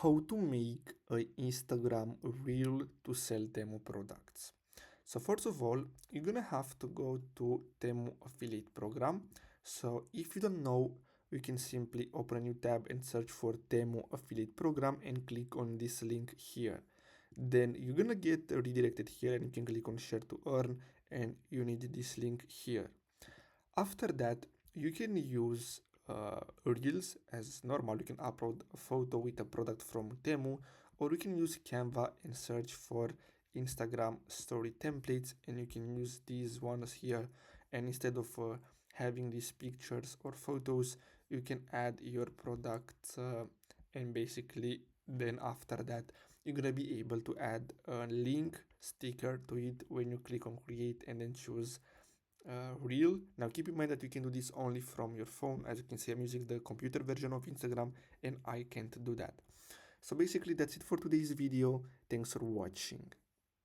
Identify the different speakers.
Speaker 1: How to make an Instagram reel to sell Temu products. So first of all, you're gonna have to go to Temu affiliate program. So if you don't know, you can simply open a new tab and search for Temu affiliate program and click on this link here. Then you're gonna get redirected here and you can click on share to earn and you need this link here. After that, you can use Reels as normal. You can upload a photo with a product from Temu, or you can use Canva and search for Instagram story templates, and you can use these ones here. And instead of having these pictures or photos, you can add your products, and basically, then after that, you're gonna be able to add a link sticker to it when you click on create and then choose reel. Now keep in mind that you can do this only from your phone. As you can see, I'm using the computer version of Instagram and I can't do that. So basically that's it for today's video. Thanks for watching.